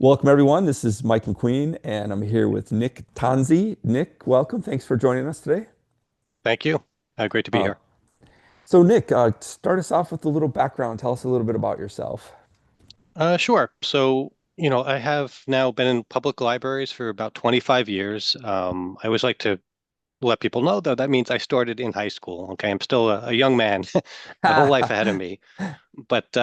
Welcome, everyone. This is Mike McQueen, and I'm here with Nick Tanzi. Nick, welcome. Thanks for joining us today. Thank you. Great to be Uh, here. Nick, start us off with a little background. Tell us a little bit about yourself. Sure. I have now been in public libraries for about 25 years. I always like to let people know, though, that means I started in high school. Okay. I'm still a young man, my whole life ahead of me. But,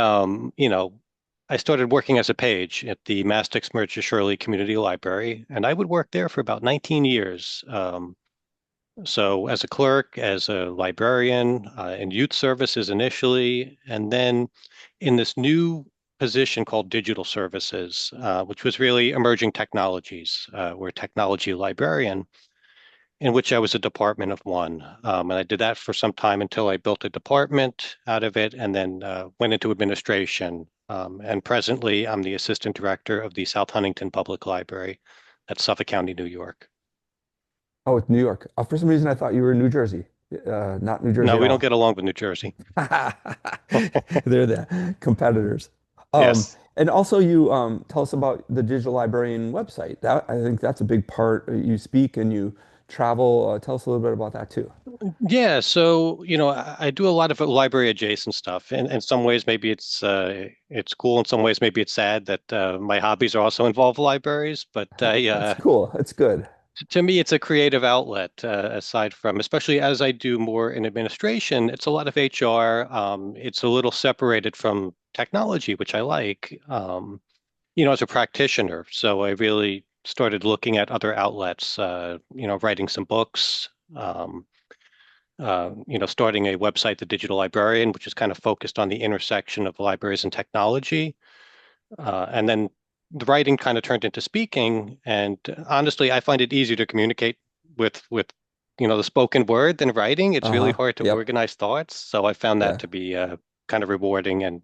I started working as a page at the Mastix Merchant Shirley Community Library, and I would work there for about 19 years. So as a clerk, as a librarian, in youth services initially, and then in this new position called digital services, which was really emerging technologies. We're a technology librarian, in which I was a department of one. And I did that for some time until I built a department out of it and then went into administration. And presently, I'm the assistant director of the South Huntington Public Library at Suffolk County, New York. Oh, it's New York. For some reason, I thought you were in New Jersey. Not New Jersey No, at we don't all. get along with New Jersey. They're the competitors. Yes. And also, you tell us about the digital librarian website. That I think that's a big part. You speak and you travel. Tell us a little bit about that too. Yeah, so I do a lot of library adjacent stuff. And in some ways maybe it's cool, in some ways maybe it's sad that my hobbies are also involve libraries, but That's cool. It's good. to me it's a creative outlet aside from, especially as I do more in administration, it's a lot of HR. It's a little separated from technology, which I like. As a practitioner. So I really started looking at other outlets, writing some books, starting a website, The Digital Librarian, which is kind of focused on the intersection of libraries and technology. And then the writing kind of turned into speaking. And honestly, I find it easier to communicate with the spoken word than writing. It's really Uh-huh. hard to Yep. organize thoughts. So I found that Yeah. to be kind of rewarding and,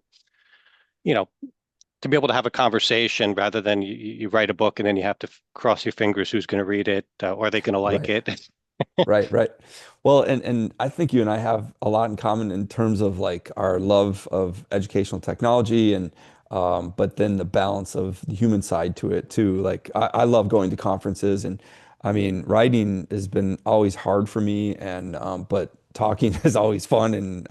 you know, to be able to have a conversation rather than you write a book and then you have to cross your fingers who's going to read it or are they going to like Right. it. Right, right. Well, and I think you and I have a lot in common in terms of like our love of educational technology and but then the balance of the human side to it too. Like I love going to conferences and I mean writing has been always hard for me and but talking is always fun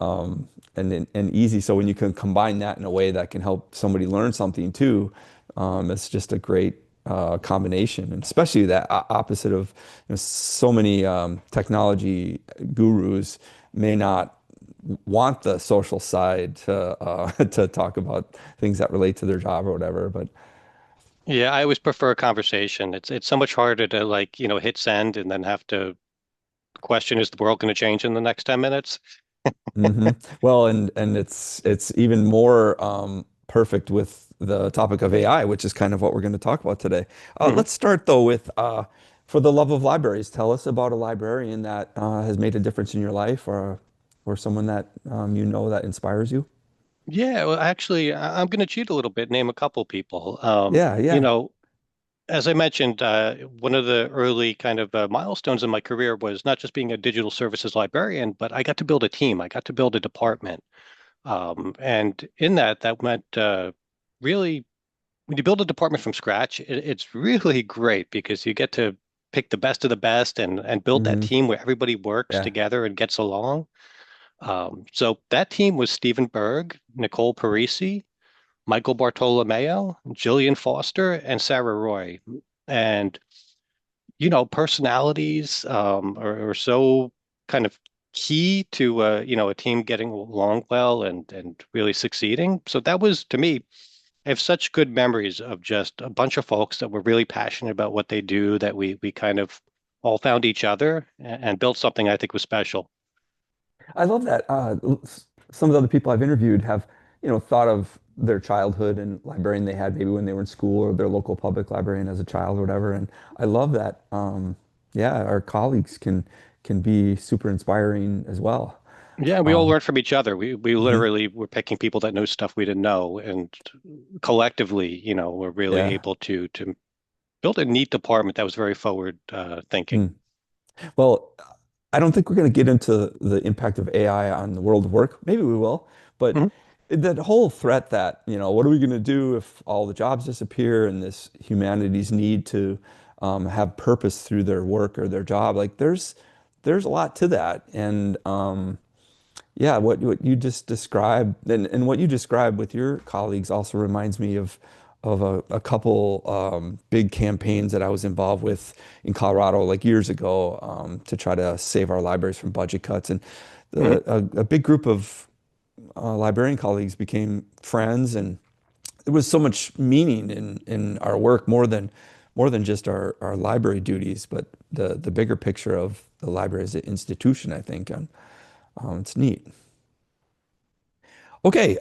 um and easy. So when you can combine that in a way that can help somebody learn something too, it's just a great combination, and especially that opposite of so many technology gurus may not want the social side to to talk about things that relate to their job or whatever. But Yeah, I always prefer a conversation. It's so much harder to like, hit send and then have to question, is the world going to change in the next 10 minutes? well, and it's even more perfect with the topic of AI, which is kind of what we're going to talk about today. Mhm. Let's start though with for the love of libraries. Tell us about a librarian that has made a difference in your life, or someone that you know that inspires you. Yeah, well, actually, I'm going to cheat a little bit, name a couple people. Yeah, yeah. As I mentioned, one of the early kind of milestones in my career was not just being a digital services librarian, but I got to build a team. I got to build a department. And in that meant really, when you build a department from scratch, it's really great because you get to pick the best of the best and build that Hmm. team where everybody works Yeah. together and gets along. So that team was Stephen Berg, Nicole Parisi, Michael Bartolomeo, Jillian Foster, and Sarah Roy. And personalities are so kind of key to a team getting along well and really succeeding. So that was to me, I have such good memories of just a bunch of folks that were really passionate about what they do, that we kind of all found each other and built something I think was special. I love that. Some of the other people I've interviewed have, thought of their childhood and librarian they had maybe when they were in school or their local public librarian as a child or whatever. And I love that. Yeah, our colleagues can be super inspiring as well. Yeah, we all Um, learned from each other. We mhm. literally were picking people that know stuff we didn't know, and collectively, we're really Yeah. able to build a neat department that was very forward thinking. Mm. Well, I don't think we're going to get into the impact of AI on the world of work. Maybe we will, but Mhm. that whole threat that, what are we going to do if all the jobs disappear and this humanity's need to have purpose through their work or their job? Like there's a lot to that. And yeah, what you just described and what you described with your colleagues also reminds me of a couple big campaigns that I was involved with in Colorado like years ago to try to save our libraries from budget cuts. And Mhm. a big group of librarian colleagues became friends, and there was so much meaning in our work more than just our library duties, but the bigger picture of the library as an institution, I think. And it's neat. Okay,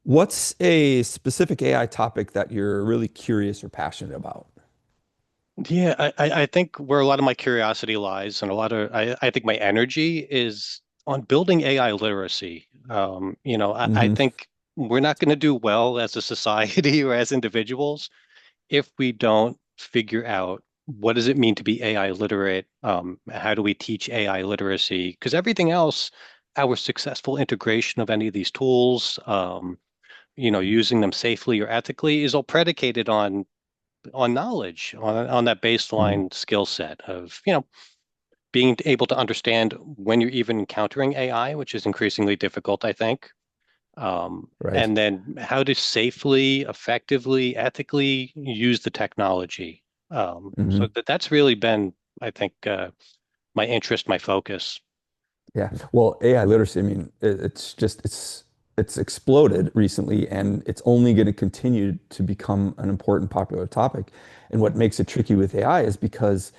what's a specific AI topic that you're really curious or passionate about? Yeah, I think where a lot of my curiosity lies and a lot of I think my energy is on building AI literacy. I Hmm. think we're not going to do well as a society or as individuals if we don't figure out what does it mean to be AI literate? How do we teach AI literacy? Because everything else, our successful integration of any of these tools, using them safely or ethically is all predicated on knowledge, on that Hmm. baseline skill set of, being able to understand when you're even encountering AI, which is increasingly difficult, I think. Right. And then how to safely, effectively, ethically use the technology. So Hmm. that's really been, I think, my interest, my focus. Yeah. Well, AI literacy, I mean, it's exploded recently, and it's only going to continue to become an important popular topic. And what makes it tricky with AI is because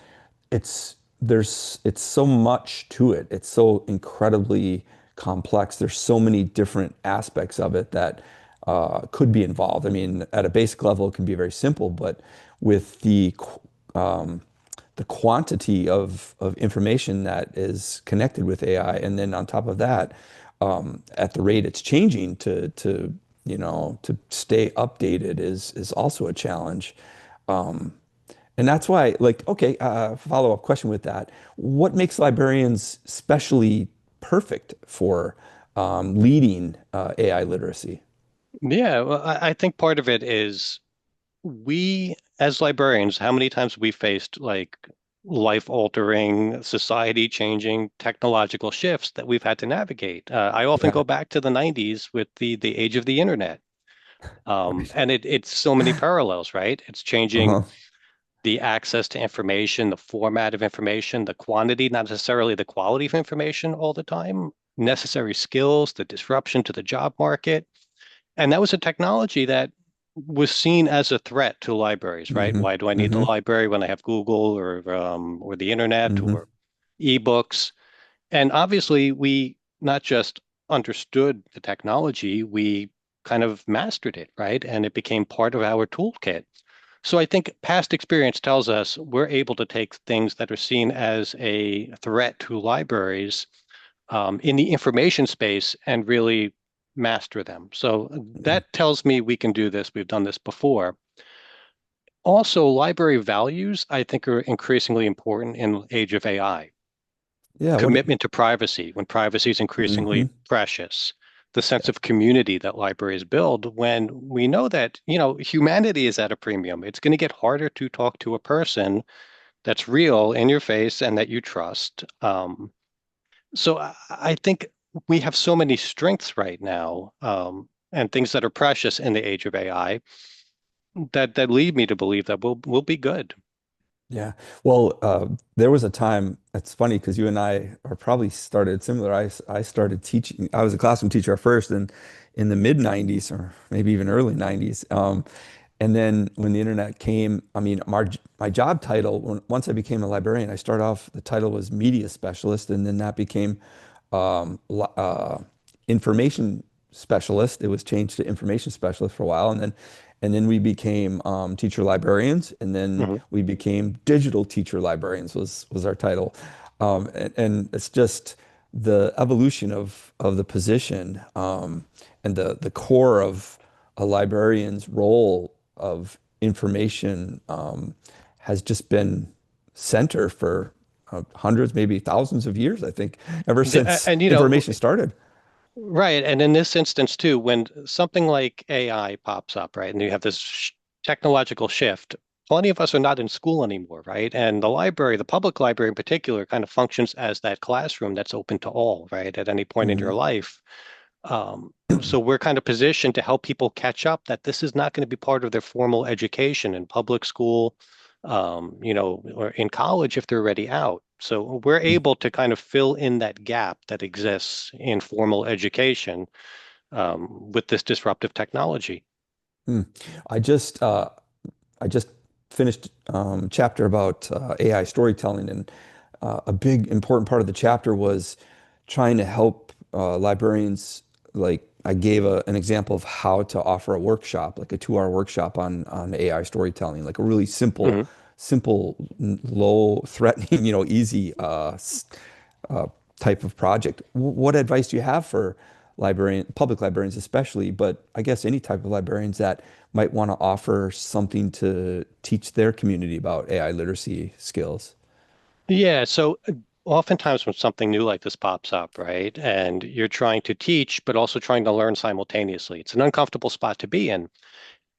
it's so much to it. It's so incredibly complex. There's so many different aspects of it that could be involved. I mean, at a basic level, it can be very simple, but with the quantity of information that is connected with AI, and then on top of that, at the rate it's changing to stay updated is also a challenge. And that's why, like, okay, follow-up question with that. What makes librarians specially perfect for leading AI literacy? Yeah, well, I think part of it is we, as librarians, how many times we faced like life-altering, society-changing technological shifts that we've had to navigate. I often Yeah, go back to the 90s with the age of the internet. right. And it's so many parallels, right? It's changing Uh-huh. the access to information, the format of information, the quantity, not necessarily the quality of information all the time, necessary skills, the disruption to the job market. And that was a technology that was seen as a threat to libraries, right? Hmm. Why do I need the Hmm. library when I have Google or the internet Hmm. or ebooks? And obviously, we not just understood the technology, we kind of mastered it, right? And it became part of our toolkit. So I think past experience tells us we're able to take things that are seen as a threat to libraries in the information space and really master them. So Yeah. that tells me we can do this. We've done this before. Also, library values, I think, are increasingly important in the age of AI. Yeah. Commitment to privacy, when privacy is Hmm. increasingly precious. The sense of community that libraries build when we know that, humanity is at a premium. It's going to get harder to talk to a person that's real in your face and that you trust. So I think we have so many strengths right now, and things that are precious in the age of AI that lead me to believe that we'll be good. Yeah. Well, there was a time, it's funny because you and I are probably started similar. I started teaching, I was a classroom teacher at first in the mid 90s or maybe even early 90s. And then when the internet came, I mean, my job title, once I became a librarian, I started off, the title was media specialist, and then that became um, li- uh, information specialist. It was changed to information specialist for a while, and then we became teacher librarians, and then Mhm. we became digital teacher librarians was our title, and it's just the evolution of the position and the core of a librarian's role of information has just been center for hundreds, maybe thousands of years, I think, ever Yeah, since and information started. Right. And in this instance, too, when something like AI pops up, right, and you have this sh technological shift, plenty of us are not in school anymore, right? And the library, the public library in particular, kind of functions as that classroom that's open to all, right, at any point in your Hmm. life. So we're kind of positioned to help people catch up that this is not going to be part of their formal education in public school, or in college if they're already out. So we're able to kind of fill in that gap that exists in formal education with this disruptive technology. Mm. I just I just finished chapter about AI storytelling, and a big important part of the chapter was trying to help librarians. Like I gave an example of how to offer a workshop, like a 2 hour workshop on AI storytelling, like a really simple, Mhm. low threatening, easy uh, type of project. What advice do you have for public librarians especially, but I guess any type of librarians that might want to offer something to teach their community about AI literacy skills? Yeah, so oftentimes when something new like this pops up, right, and you're trying to teach, but also trying to learn simultaneously, it's an uncomfortable spot to be in.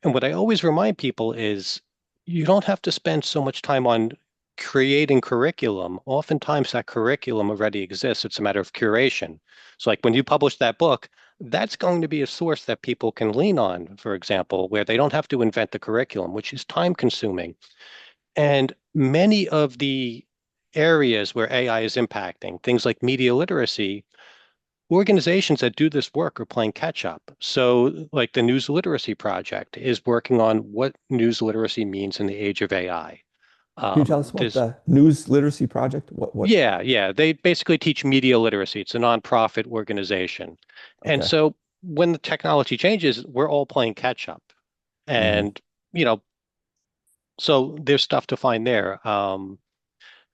And what I always remind people is you don't have to spend so much time on creating curriculum. Oftentimes that curriculum already exists. It's a matter of curation. So like when you publish that book, that's going to be a source that people can lean on, for example, where they don't have to invent the curriculum, which is time consuming. And many of the areas where AI is impacting, things like media literacy, organizations that do this work are playing catch up. So, like the News Literacy Project is working on what news literacy means in the age of AI. Can you tell us about There's the News Literacy Project? What? Yeah. They basically teach media literacy. It's a nonprofit organization. And Okay. so when the technology changes, we're all playing catch up. Hmm. And, you know, so there's stuff to find there.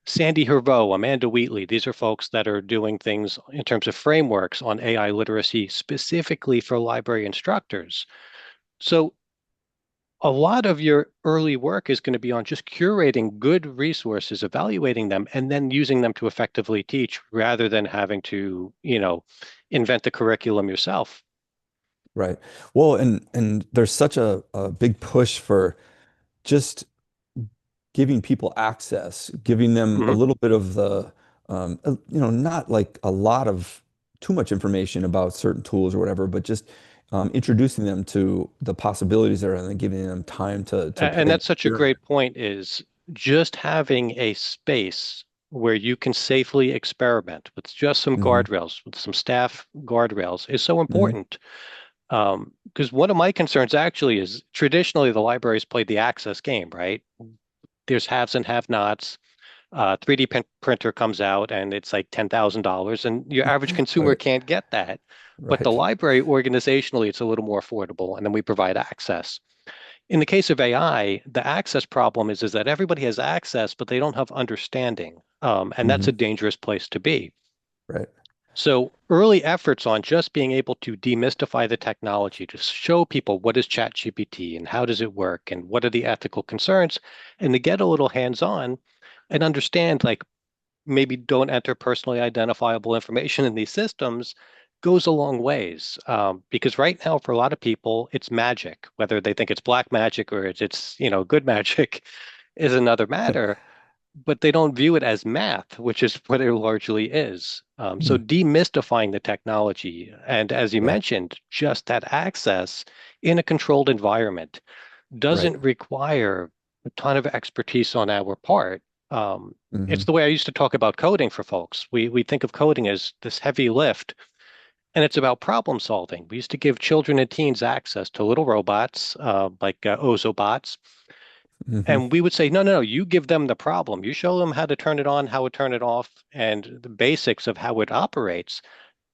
Sandy Herveau, Amanda Wheatley, these are folks that are doing things in terms of frameworks on AI literacy specifically for library instructors. So a lot of your early work is going to be on just curating good resources, evaluating them, and then using them to effectively teach rather than having to, invent the curriculum yourself. Right. Well, and there's such a big push for just giving people access, giving them a Mhm. little bit of not like a lot of too much information about certain tools or whatever, but just introducing them to the possibilities there and then giving them time to And play and that's such a experiment. great point is just having a space where you can safely experiment with just some Hmm. guardrails, with some staff guardrails is so Hmm. important. Because one of my concerns actually is traditionally the libraries played the access game, right? There's haves and have-nots. 3D printer comes out and it's like $10,000, and your average consumer Right. can't get that. But the Right. library, organizationally, it's a little more affordable, and then we provide access. In the case of AI, the access problem is that everybody has access, but they don't have understanding. And that's Hmm. a dangerous place to be. Right. So early efforts on just being able to demystify the technology, to show people what is ChatGPT and how does it work and what are the ethical concerns, and to get a little hands-on and understand like maybe don't enter personally identifiable information in these systems goes a long ways. Because right now, for a lot of people, it's magic. Whether they think it's black magic or it's good magic is another matter, but they don't view it as math, which is what it largely is. So Mm. demystifying the technology, and as you Yeah. mentioned, just that access in a controlled environment Right. doesn't require a ton of expertise on our part. It's Hmm. the way I used to talk about coding for folks. We think of coding as this heavy lift, and it's about problem solving. We used to give children and teens access to little robots like Ozobots, Hmm. and we would say, no, no, no, you give them the problem. You show them how to turn it on, how to turn it off, and the basics of how it operates.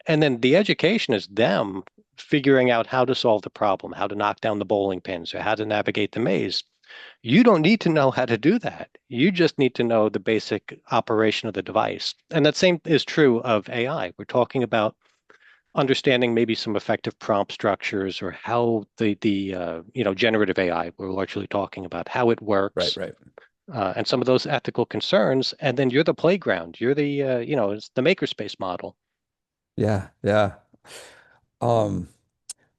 And then the education is them figuring out how to solve the problem, how to knock down the bowling pins, or how to navigate the maze. You don't need to know how to do that. You just need to know the basic operation of the device. And that same is true of AI. We're talking about understanding maybe some effective prompt structures or how the generative AI, we're largely talking about how it Right. works, Right. and some of those ethical concerns. And then you're the playground. You're it's the makerspace model. Yeah. Yeah. Um,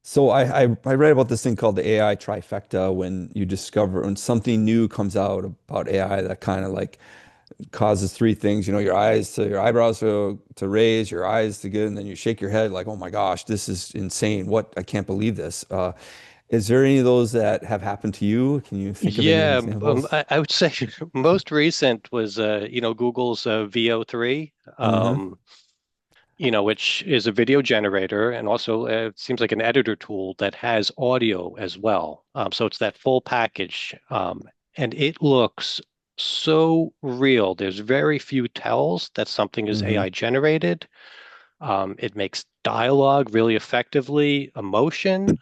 so I read about this thing called the AI trifecta when you discover when something new comes out about AI that kind of like causes three things, your eyebrows to raise, your eyes to get, and then you shake your head like, oh my gosh, this is insane. What? I can't believe this. Is there any of those that have happened to you? Can you think of any Yeah, examples? I would say most recent was Google's VO3. Mm-hmm. Which is a video generator and also it seems like an editor tool that has audio as well. So it's that full package. And it looks so real. There's very few tells that something is Mm-hmm. AI generated. It makes dialogue really effectively, emotion.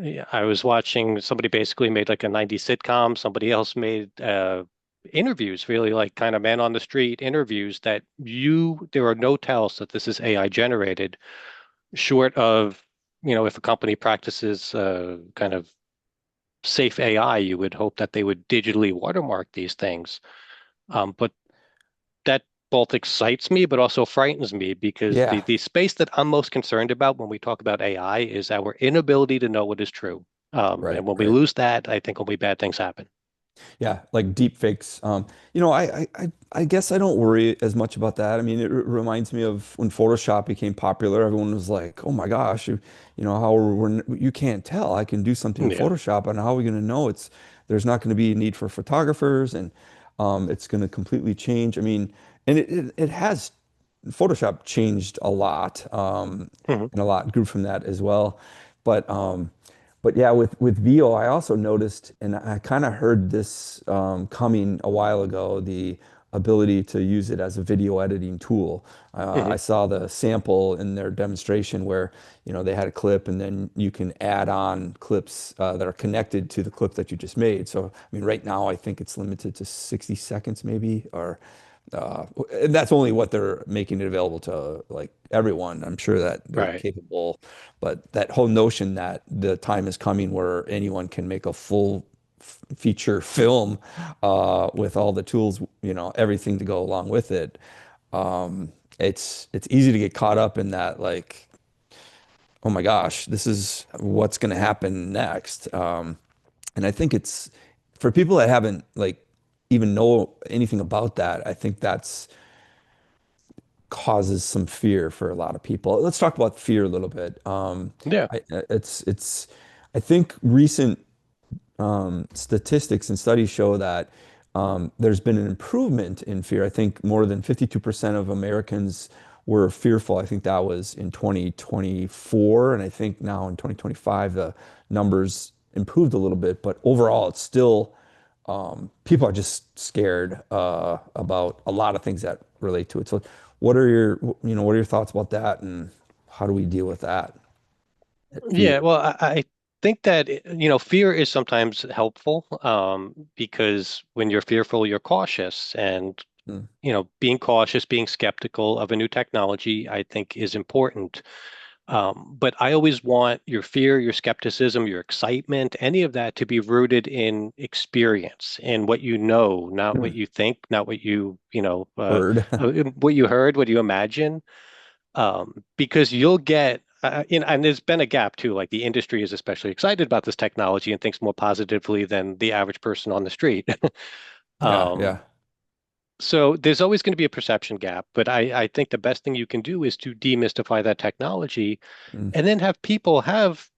Yeah, I was watching somebody basically made like a 90s sitcom. Somebody else made interviews, really like kind of man on the street interviews there are no tells that this is AI generated, short of, if a company practices kind of safe AI, you would hope that they would digitally watermark these things. But that both excites me, but also frightens me because the Yeah, the space that I'm most concerned about when we talk about AI is our inability to know what is true. right, And when we right. lose that, I think only bad things happen. Yeah, like deep fakes. I guess I don't worry as much about that. I mean, it reminds me of when Photoshop became popular. Everyone was like, "Oh my gosh, how you can't tell. I can do something in Yeah. Photoshop, and how are we going to know there's not going to be a need for photographers, and it's going to completely change." I mean, and it has Photoshop changed a lot, Mhm. and a lot grew from that as well. But yeah, with VO, I also noticed, and I kind of heard this coming a while ago, the ability to use it as a video editing tool. I Mhm. saw the sample in their demonstration where, they had a clip and then you can add on clips that are connected to the clip that you just made. So, I mean, right now I think it's limited to 60 seconds maybe, or and that's only what they're making it available to like everyone. I'm sure that they're Right. capable, but that whole notion that the time is coming where anyone can make a full feature film with all the tools, everything to go along with it. It's easy to get caught up in that, like, oh my gosh, this is what's going to happen next. And I think it's for people that haven't like even know anything about that, I think that's causes some fear for a lot of people. Let's talk about fear a little bit. Yeah. It's I think recent statistics and studies show that there's been an improvement in fear. I think more than 52% of Americans were fearful. I think that was in 2024, and I think now in 2025 the numbers improved a little bit, but overall it's still people are just scared about a lot of things that relate to it. So, what are your thoughts about that, and how do we deal with that? Yeah. Fear. Well, I think that, fear is sometimes helpful because when you're fearful, you're cautious. And, Mm, being cautious, being skeptical of a new technology, I think is important. But I always want your fear, your skepticism, your excitement, any of that to be rooted in experience and what you know, not what mm. you think, not Heard. what you heard, what you imagine. Because you'll get, and there's been a gap too. Like the industry is especially excited about this technology and thinks more positively than the average person on the street. Yeah, Um, yeah. so there's always going to be a perception gap, but I think the best thing you can do is to demystify that technology Mm, and then have people have,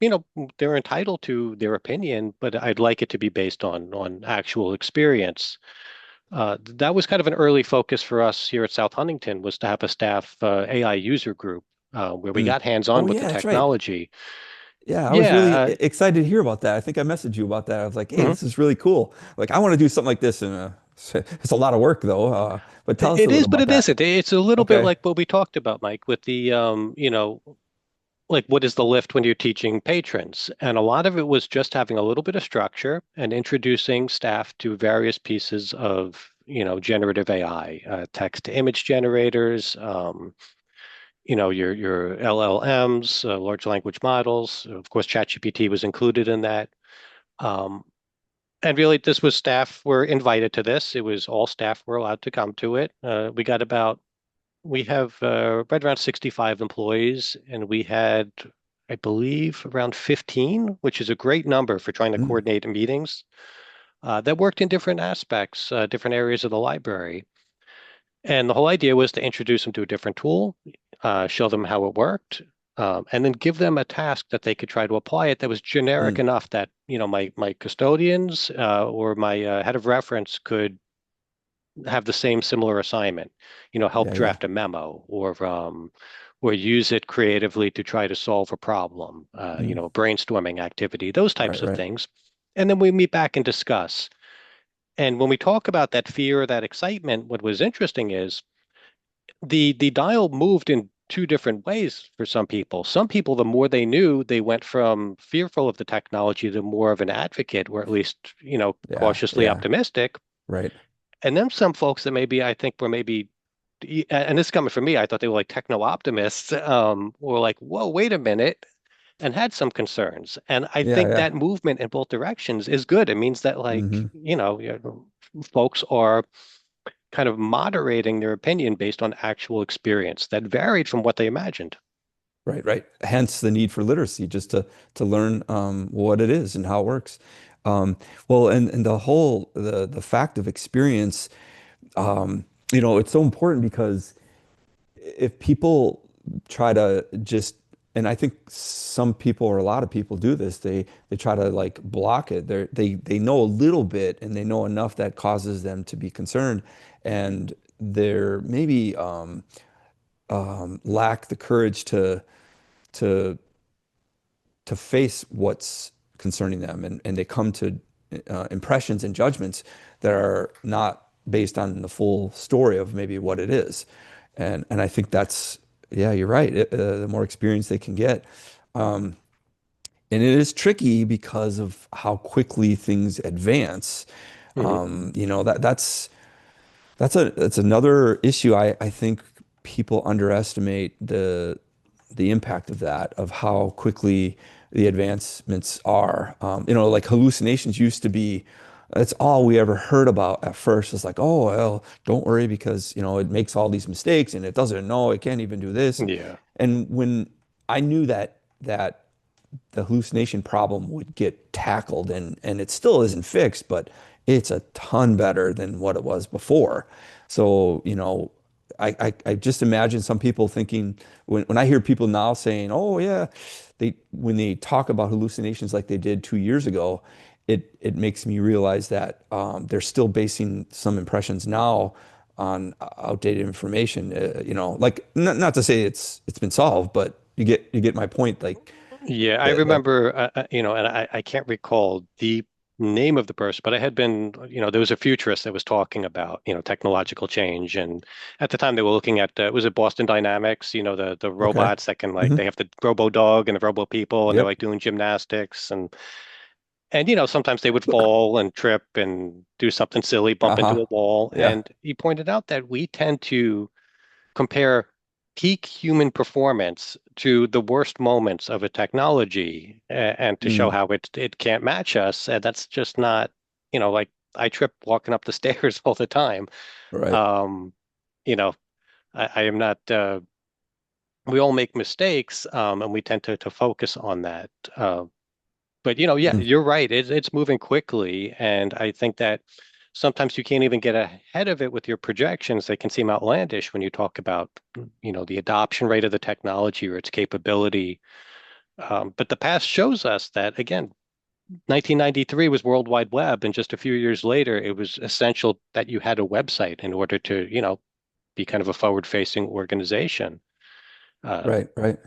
they're entitled to their opinion, but I'd like it to be based on actual experience. That was kind of an early focus for us here at South Huntington was to have a staff AI user group where we mm. got hands-on Oh with the yeah, that's right. technology. Yeah, I was really Yeah. excited to hear about that. I think I messaged you about that. I was like, "Hey, Mhm. this is really cool. Like, I want to do something like this." And it's a lot of work, though. But tell us a It little is, but about it that. isn't. It's a little bit Okay. like what we talked about, Mike, with the like what is the lift when you're teaching patrons? And a lot of it was just having a little bit of structure and introducing staff to various pieces of, generative AI, text to image generators, your LLMs, large language models. Of course, ChatGPT was included in that. Um, and really, this was staff were invited to this. It was all staff were allowed to come to it. We got about We have right around 65 employees, and we had, I believe, around 15, which is a great number for trying to Mm, coordinate meetings that worked in different aspects, different areas of the library. And the whole idea was to introduce them to a different tool, show them how it worked, and then give them a task that they could try to apply it that was generic mm. enough that, my custodians or my head of reference could have the same similar assignment, help Yeah, yeah. draft a memo or use it creatively to try to solve a problem, Mm. a brainstorming activity, those types Right, of right. things. And then we meet back and discuss. And when we talk about that fear, that excitement, what was interesting is the dial moved in two different ways for some people. Some people, the more they knew, they went from fearful of the technology to more of an advocate, or at least, Yeah, cautiously yeah. optimistic. Right. And then some folks that maybe I think were maybe, and this is coming from me, I thought they were like techno optimists, were like, whoa, wait a minute, and had some concerns. And I Yeah, think yeah. that movement in both directions is good. It means that, like, Hmm. folks are kind of moderating their opinion based on actual experience that varied from what they imagined. Right, right. Hence the need for literacy, just to learn what it is and how it works. Well, and the fact of experience, it's so important because if people try to just, and I think some people or a lot of people do this, they try to like block it. They know a little bit and they know enough that causes them to be concerned, and they're maybe lack the courage to to face what's concerning them, and they come to impressions and judgments that are not based on the full story of maybe what it is. And I think that's, yeah, you're right. The more experience they can get. And it is tricky because of how quickly things advance. Mhm. That's another issue. I think people underestimate the impact of that, of how quickly the advancements are. Like hallucinations used to be, that's all we ever heard about at first. It's like, oh, well, don't worry because, it makes all these mistakes and it doesn't know, it can't even do this. Yeah. And when I knew that the hallucination problem would get tackled, and it still isn't fixed, but it's a ton better than what it was before. So, I just imagine some people thinking, when I hear people now saying, oh yeah, when they talk about hallucinations like they did 2 years ago, it makes me realize that they're still basing some impressions now on outdated information. Like, not to say it's been solved, but you get my point. Like Yeah, I that. remember, and I can't recall the name of the person, but I had been, there was a futurist that was talking about, technological change. And at the time they were looking at, was it Boston Dynamics, the Okay. robots that can, like, they Hmm. have the robo dog and the robo people, and they're Yep. like doing gymnastics. And sometimes they would fall and trip and do something silly, bump into Uh-huh. a wall. Yeah. And he pointed out that we tend to compare peak human performance to the worst moments of a technology, and to show Mm. how it can't match us. And that's just not, like, I trip walking up the stairs all the time. Right. Um, you know, I am not, we all make mistakes, and we tend to focus on that. But yeah, Mm. you're right. It's moving quickly, and I think that sometimes you can't even get ahead of it with your projections. They can seem outlandish when you talk about, the adoption rate of the technology or its capability. But the past shows us that, again, 1993 was World Wide Web, and just a few years later, it was essential that you had a website in order to, be kind of a forward-facing organization. Uh, Right. Right.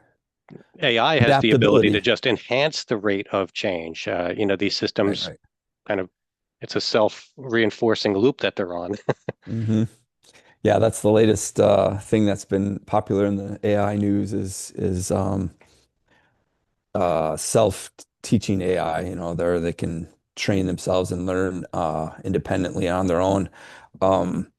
AI has the ability to Adaptability. just enhance the rate of change. These Right. systems Right. kind of, it's a self-reinforcing loop that they're on. Hmm. Yeah, that's the latest thing that's been popular in the AI news is self-teaching AI. They can train themselves and learn independently on their own. Um,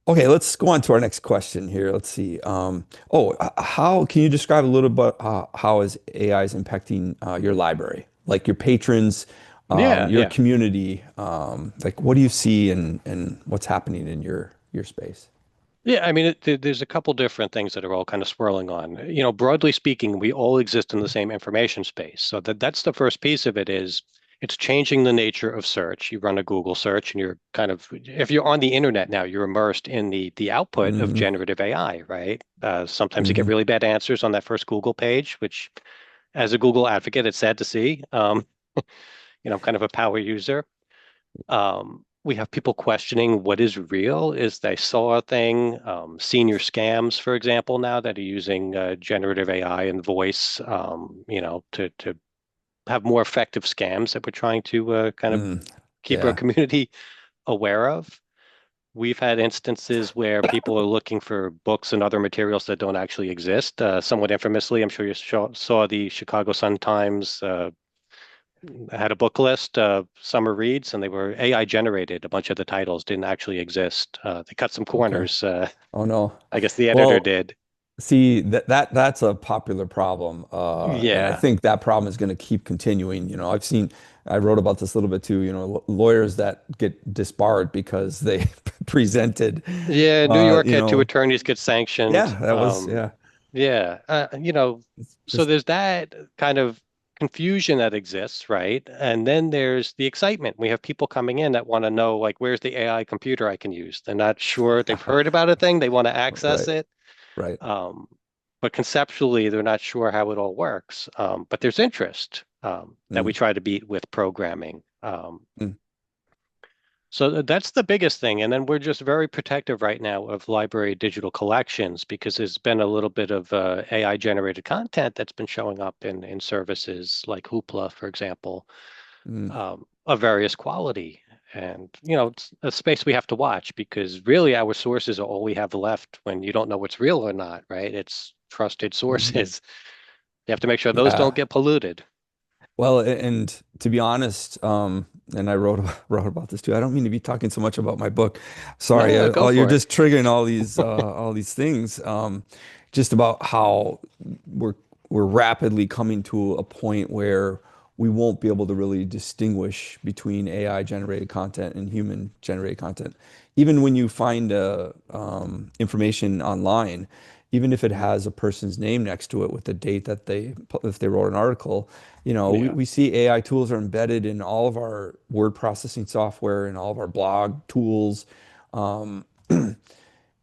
Okay, let's go on to our next question here. Let's see. How can you describe a little bit how is AI is impacting your library, like your patrons, Yeah, your yeah. community? Like, what do you see and what's happening in your space? Yeah, I mean, there's a couple different things that are all kind of swirling on. Broadly speaking, we all exist in the same information space. So that's the first piece of it is it's changing the nature of search. You run a Google search and you're kind of, if you're on the internet now, you're immersed in the output of Hmm. generative AI, right? Sometimes you get Hmm. really bad answers on that first Google page, which as a Google advocate, it's sad to see. I'm kind of a power user. We have people questioning what is real. Is they saw a thing, senior scams, for example, now that are using generative AI and voice, to have more effective scams that we're trying to kind of Mm. keep our Yeah. community aware of. We've had instances where people are looking for books and other materials that don't actually exist. Somewhat infamously, I'm sure you saw the Chicago Sun-Times had a book list, summer reads, and they were AI generated. A bunch of the titles didn't actually exist. They cut some Okay. corners. Oh no. I guess the editor Well, did. see that's a popular problem, and I Yeah. think that problem is going to keep continuing. I wrote about this a little bit too. Lawyers that get disbarred because they presented, Yeah, New York you had two know, attorneys get sanctioned. yeah, that was yeah. Yeah, It's so just there's that kind of confusion that exists, right? And then there's the excitement. We have people coming in that want to know, like, where's the AI computer I can use? They're not sure. They've heard about a thing. They want to access right, it. right. Um, but conceptually, they're not sure how it all works. But there's interest that we Mm, try to beat with programming. mm, So that's the biggest thing. And then we're just very protective right now of library digital collections because there's been a little bit of AI generated content that's been showing up in services like Hoopla, for example, mm, of various quality. And, it's a space we have to watch because really our sources are all we have left when you don't know what's real or not, right? It's trusted mhm. sources. You have to make sure those don't Yeah. get polluted. Well, and to be honest, and I wrote wrote about this too. I don't mean to be talking so much about my book. No, Sorry, no, go you're for it. just triggering all these things. Just about how we're we're rapidly coming to a point where we won't be able to really distinguish between AI generated content and human generated content. Even when you find information online, even if it has a person's name next to it with the date that if they wrote an article, Yeah. we see AI tools are embedded in all of our word processing software and all of our blog tools. Um,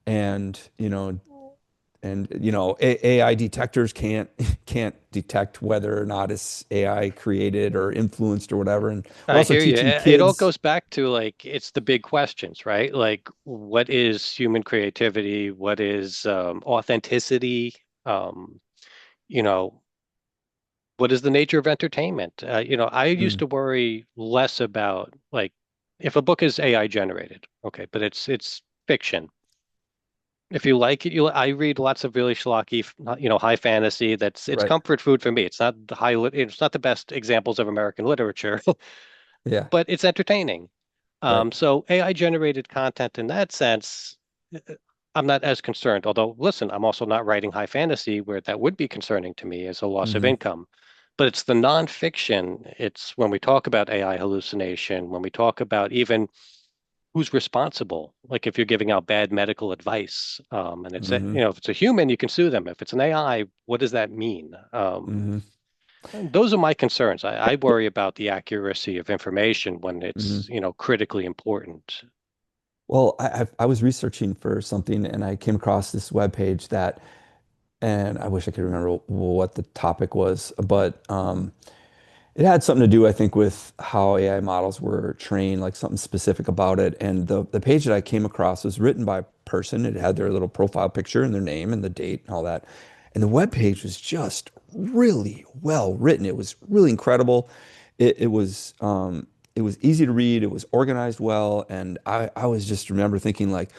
and, AI detectors can't detect whether or not it's AI created or influenced or whatever. And we're I also hear you. teaching It all kids. goes back to like it's the big questions, right? Like what is human creativity? What is authenticity? Um, you know, what is the nature of entertainment? I used Mm, to worry less about like if a book is AI generated, okay, but it's fiction. If you like it, I read lots of really schlocky, high fantasy. It's right. comfort food for me. It's not it's not the best examples of American literature, Yeah. but it's entertaining. Right. So AI generated content in that sense, I'm not as concerned. Although, listen, I'm also not writing high fantasy where that would be concerning to me as a loss of Hmm. income. But it's the nonfiction. It's when we talk about AI hallucination, when we talk about even who's responsible. Like if you're giving out bad medical advice, and Hmm. if it's a human, you can sue them. If it's an AI, what does that mean? Hmm. Those are my concerns. I worry about the accuracy of information when Hmm. it's, critically important. Well, I was researching for something and I came across this web page and I wish I could remember what the topic was, but it had something to do, I think, with how AI models were trained, like something specific about it. And the page that I came across was written by a person. It had their little profile picture and their name and the date and all that. And the web page was just really well written. It was really incredible. It was easy to read. It was organized well, and I was just remember thinking like,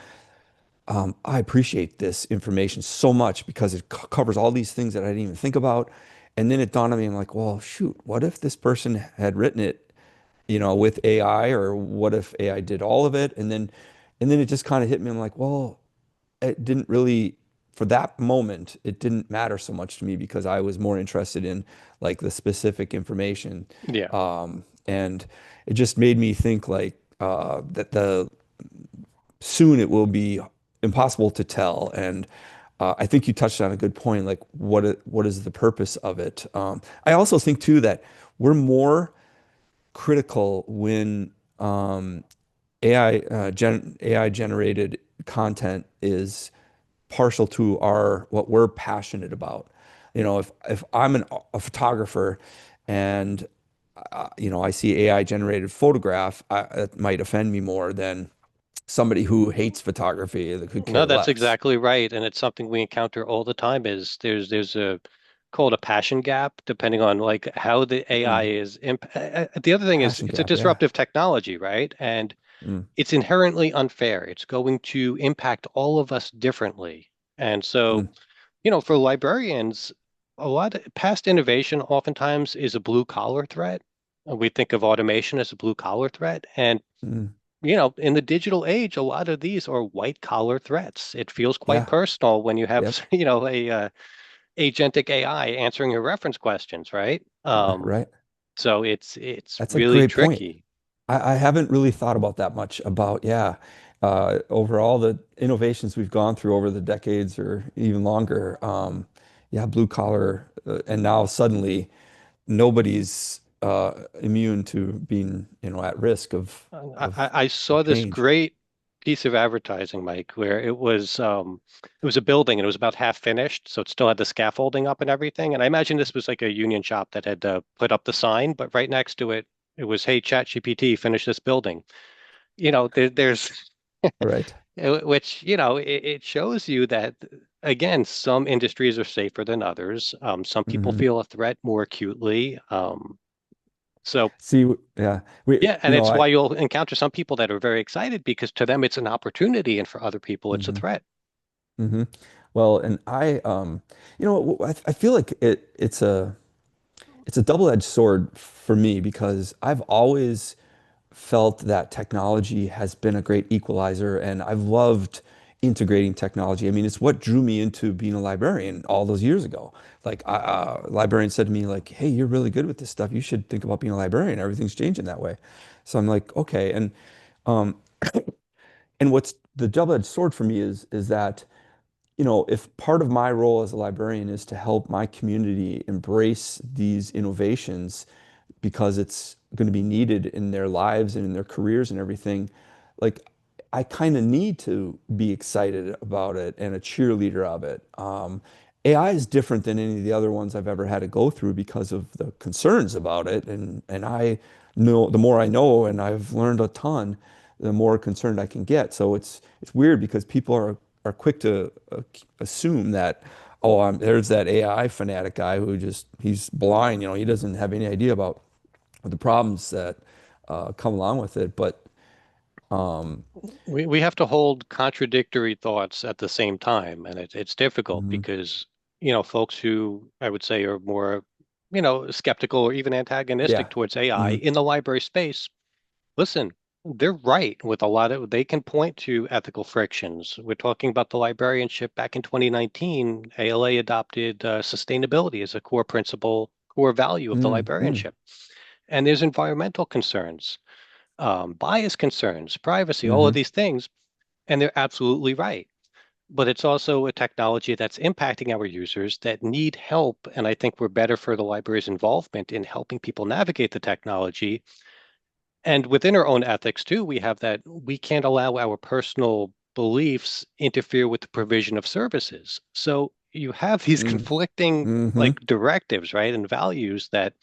I appreciate this information so much because it covers all these things that I didn't even think about. And then it dawned on me, I'm like, well, shoot, what if this person had written it, with AI, or what if AI did all of it? And then it just kind of hit me. I'm like, well, it didn't really, for that moment, it didn't matter so much to me because I was more interested in like the specific information. Yeah. And it just made me think like that the soon it will be. impossible to tell. And I think you touched on a good point, like what is the purpose of it? I also think too that we're more critical when AI generated content is partial to our what we're passionate about. You know, if I'm a photographer and I see AI generated photograph, it might offend me more than somebody who hates photography that could No, care that's less. exactly right. And it's something we encounter all the time is there's a called a passion gap depending on like how the AI Mm, is the other thing is passion it's a gap, yeah. disruptive technology, right? And Mm, it's inherently unfair. It's going to impact all of us differently. And so, mm, for librarians, a lot of past innovation oftentimes is a blue collar threat. We think of automation as a blue collar threat. And mm, in the digital age, a lot of these are white collar threats. It feels quite yeah, personal when you yep, have, a agentic AI answering your reference questions, right? right. So it's That's a really great point. tricky. I haven't really thought about that much about, yeah, over all the innovations we've gone through over the decades or even longer. Yeah, blue collar, and now suddenly nobody's immune to being, at risk I saw of this change. great piece of advertising, Mike, where it was a building and it was about half finished, so it still had the scaffolding up and everything. And I imagine this was like a union shop that had put up the sign, but right next to it, it was, "Hey, ChatGPT, finish this building." There's Right. which it shows you that again, some industries are safer than others. Some people Hmm. feel a threat more acutely. So See, yeah, yeah, and it's why you'll encounter some people that are very excited because to them it's an opportunity, and for other people it's a hmm threat. hmm Well, and I feel like it's a double-edged sword for me because I've always felt that technology has been a great equalizer, and I've loved integrating technology. I mean, it's what drew me into being a librarian all those years ago. Like, a librarian said to me, like, "Hey, you're really good with this stuff. You should think about being a librarian. Everything's changing that way." So I'm like, okay. Um, and what's the double-edged sword for me is that if part of my role as a librarian is to help my community embrace these innovations because it's going to be needed in their lives and in their careers and everything, like I kind of need to be excited about it and a cheerleader of it. AI is different than any of the other ones I've ever had to go through because of the concerns about it, and I know the more I know, and I've learned a ton, the more concerned I can get. So it's weird because people are quick to assume that, oh, there's that AI fanatic guy who just he's blind, he doesn't have any idea about the problems that come along with it. But um, We have to hold contradictory thoughts at the same time, and it's difficult mhm, because folks who I would say are more skeptical or even antagonistic yeah, towards AI hmm in the library space. Listen, they're right with a lot of, they can point to ethical frictions. We're talking about the librarianship back in 2019. ALA adopted sustainability as a core principle, core value of the mm, mm, librarianship. And there's environmental concerns, bias concerns, privacy, all of hmm these things. And they're absolutely right. But it's also a technology that's impacting our users that need help. And I think we're better for the library's involvement in helping people navigate the technology and within our own ethics, too, we have that we can't allow our personal beliefs interfere with the provision of services. So you have these mm, conflicting hmm like directives, right, and values that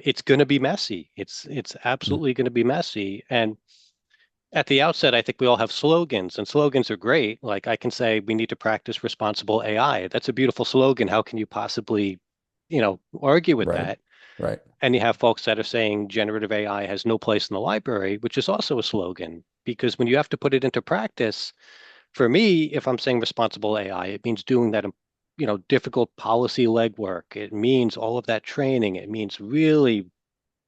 it's going to be messy. It's absolutely going to be messy. And at the outset, I think we all have slogans, and slogans are great. Like I can say, we need to practice responsible AI. That's a beautiful slogan. How can you possibly, argue with right, that? right, And you have folks that are saying generative AI has no place in the library, which is also a slogan. Because when you have to put it into practice, for me, if I'm saying responsible AI, it means doing that, difficult policy legwork. It means all of that training. It means really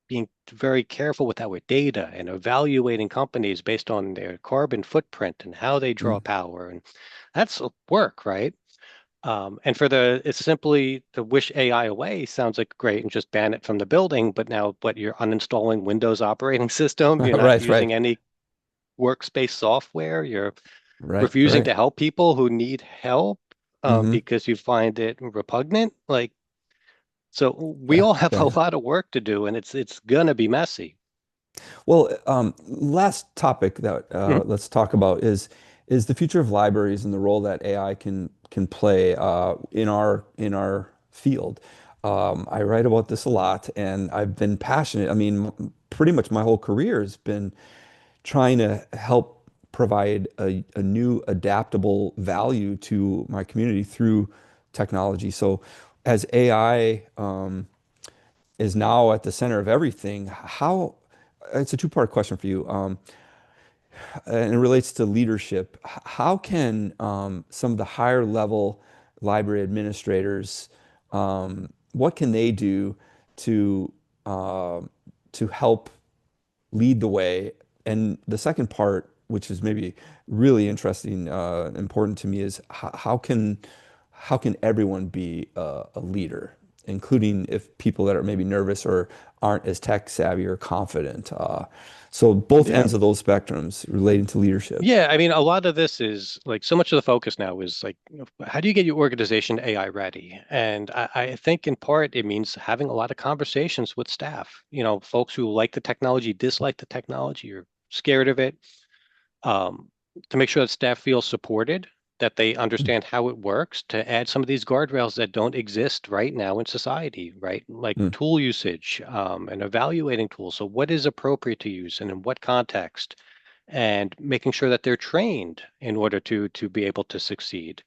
being very careful with our data and evaluating companies based on their carbon footprint and how they draw mm, power. And that's work, right? And for it's simply to wish AI away sounds like great and just ban it from the building. But now, what you're uninstalling Windows operating system, you're not right, using right, any workspace software. You're Right, refusing right. to help people who need help Hmm. because you find it repugnant. Like, so we Yeah, all have a yeah. lot of work to do, and it's gonna be messy. Well, last topic that Mhm. let's talk about is the future of libraries and the role that AI can play in our field. I write about this a lot, and I've been passionate. I mean, pretty much my whole career has been trying to help provide a new adaptable value to my community through technology. So, as AI is now at the center of everything, how it's a two-part question for you. And it relates to leadership. How can some of the higher level library administrators, what can they do to uh, to help lead the way? And the second part, which is maybe really interesting, important to me, is how can everyone be a leader, including if people that are maybe nervous or aren't as tech savvy or confident. So both Yeah. ends of those spectrums relating to leadership. Yeah, I mean, a lot of this is like so much of the focus now is like, how do you get your organization AI ready? And I think in part it means having a lot of conversations with staff, folks who like the technology, dislike the technology, or scared of it, um, to make sure that staff feel supported, that they Mm, understand how it works, to add some of these guardrails that don't exist right now in society, right? Like mm, tool usage, and evaluating tools. So what is appropriate to use and in what context? And making sure that they're trained in order to be able to succeed.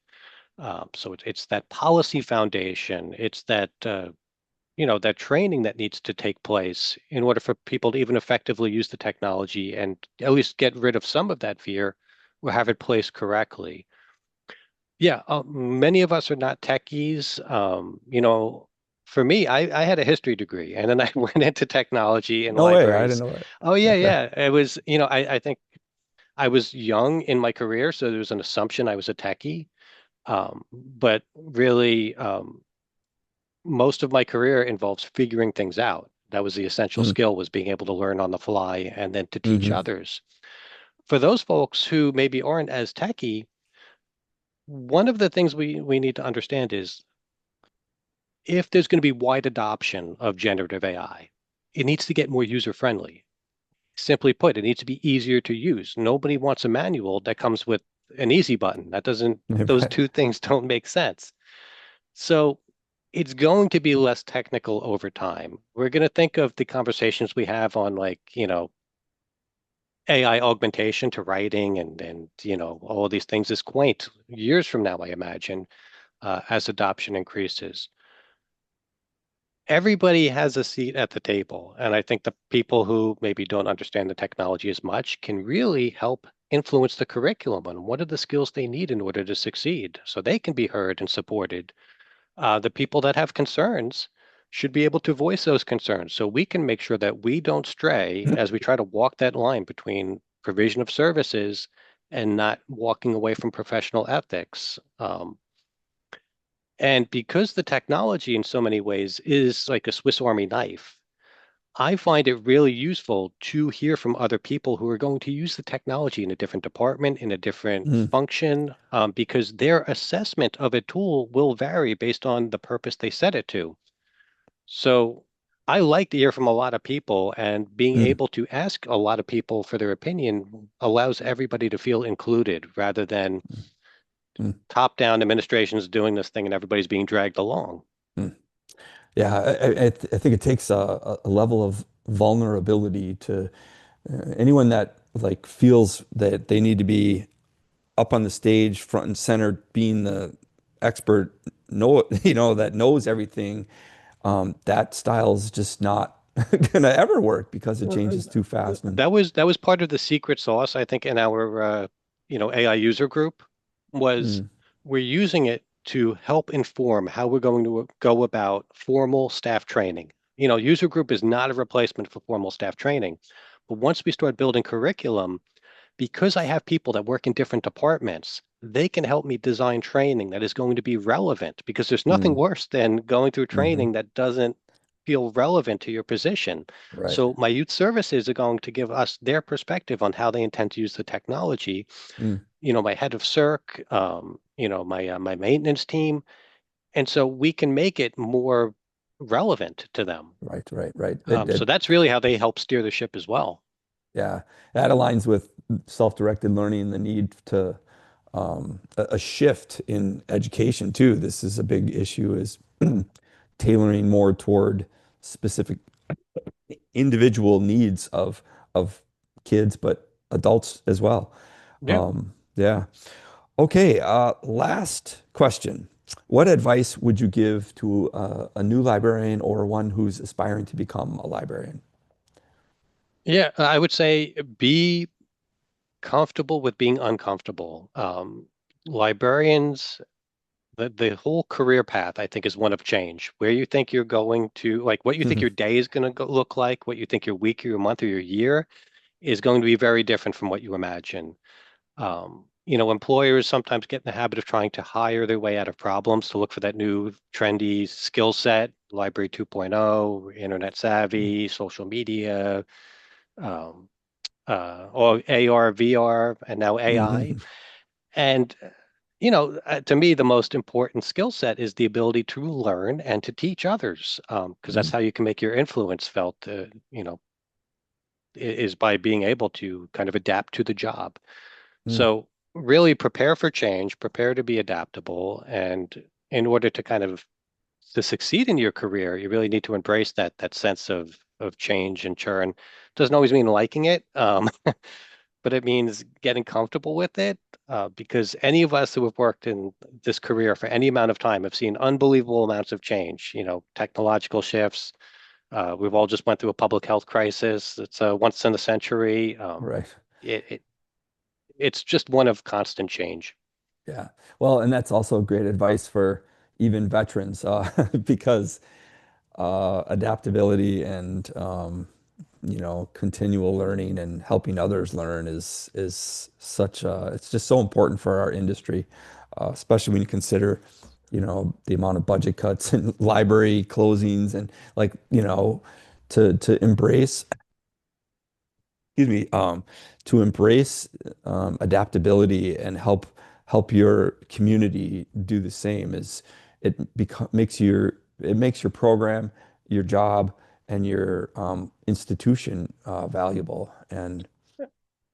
So it's that policy foundation. It's that training that needs to take place in order for people to even effectively use the technology and at least get rid of some of that fear or have it placed correctly. Yeah, many of us are not techies. For me, I had a history degree and then I went into technology and no way, I didn't libraries. know that. Oh yeah, Okay. yeah. It was, I think I was young in my career, so there was an assumption I was a techie. But really, most of my career involves figuring things out. That was the essential Mm, skill, was being able to learn on the fly and then to teach hmm. others. For those folks who maybe aren't as techie, one of the things we need to understand is if there's going to be wide adoption of generative AI, it needs to get more user friendly. Simply put, it needs to be easier to use. Nobody wants a manual that comes with an easy button. That doesn't, those Right. two things don't make sense. So it's going to be less technical over time. We're going to think of the conversations we have on like, AI augmentation to writing and all of these things as quaint years from now, I imagine, as adoption increases. Everybody has a seat at the table. And I think the people who maybe don't understand the technology as much can really help influence the curriculum on what are the skills they need in order to succeed so they can be heard and supported. The people that have concerns should be able to voice those concerns so we can make sure that we don't stray as we try to walk that line between provision of services and not walking away from professional ethics. And because the technology in so many ways is like a Swiss Army knife, I find it really useful to hear from other people who are going to use the technology in a different department, in a different Mm, function, because their assessment of a tool will vary based on the purpose they set it to. So I like to hear from a lot of people, and being mm, able to ask a lot of people for their opinion allows everybody to feel included rather than mm, top-down administrations doing this thing and everybody's being dragged along. mm. Yeah, I think it takes a level of vulnerability to anyone that like feels that they need to be up on the stage, front and center, being the expert, that knows everything. That style's just not gonna ever work because it changes too fast. And That was part of the secret sauce, I think, in our AI user group was mm, we're using it to help inform how we're going to go about formal staff training. User group is not a replacement for formal staff training, but once we start building curriculum, because I have people that work in different departments, they can help me design training that is going to be relevant because there's nothing mm, worse than going through hmm. training that doesn't feel relevant to your position. Right. So my youth services are going to give us their perspective on how they intend to use the technology. Mm, my head of circ, my maintenance team, and so we can make it more relevant to them. Right, right, right. So that's really how they help steer the ship as well. Yeah, that aligns with self-directed learning and the need to a shift in education too. This is a big issue is tailoring more toward specific individual needs of kids, but adults as well. Yeah. Yeah. Okay, last question. What advice would you give to a new librarian or one who's aspiring to become a librarian? Yeah, I would say be comfortable with being uncomfortable. Librarians, the whole career path, I think, is one of change. Where you think you're going to, like what you think your day is going to look like, what you think your week or your month or your year is going to be very different from what you imagine. Employers sometimes get in the habit of trying to hire their way out of problems to look for that new trendy skill set, Library 2.0, internet savvy, social media, um, or AR, VR, and now AI. Mhm. And, to me, the most important skill set is the ability to learn and to teach others, because that's Mhm. how you can make your influence felt, is by being able to kind of adapt to the job. Mhm. So really prepare for change, prepare to be adaptable, and in order to kind of to succeed in your career, you really need to embrace that sense of change and churn. Doesn't always mean liking it, but it means getting comfortable with it. Because any of us who have worked in this career for any amount of time have seen unbelievable amounts of change, technological shifts. We've all just went through a public health crisis. It's a once in a century. Right. It, it it's just one of constant change. Yeah. Well, and that's also great advice for even veterans, because adaptability and continual learning and helping others learn is such it's just so important for our industry, especially when you consider, the amount of budget cuts and library closings and like, to embrace, excuse me, to embrace adaptability and help your community do the same is it makes your program, your job, and your institution valuable. And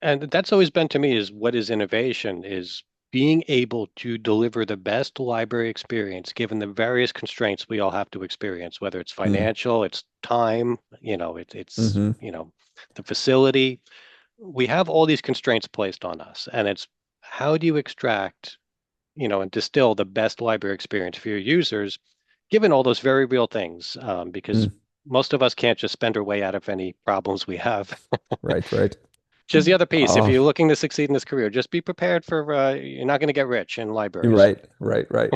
And that's always been to me is what is innovation is being able to deliver the best library experience given the various constraints we all have to experience, whether it's mm, financial, it's time, hmm the facility. We have all these constraints placed on us, and it's how do you extract, and distill the best library experience for your users, given all those very real things, because mm, most of us can't just spend our way out of any problems we have. right, right. Just the other piece, if Uh, you're looking to succeed in this career, just be prepared for you're not going to get rich in you're libraries. right, right, right.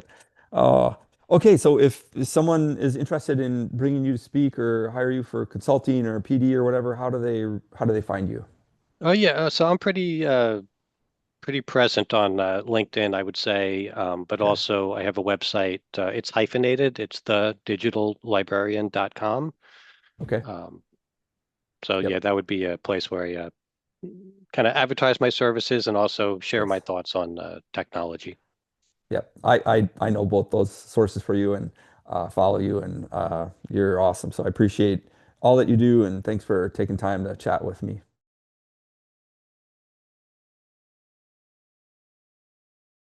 Uh, okay, so if someone is interested in bringing you to speak or hire you for consulting or PD or whatever, how do they find you? Oh yeah, so I'm pretty present on LinkedIn, I would say, but Okay. also I have a website. It's hyphenated. It's the digitallibrarian.com. Okay. Um, so Yep. yeah, that would be a place where I kind of advertise my services and also share my Yes. thoughts on technology. Yep. I know both those sources for you and follow you, and you're awesome. So I appreciate all that you do, and thanks for taking time to chat with me.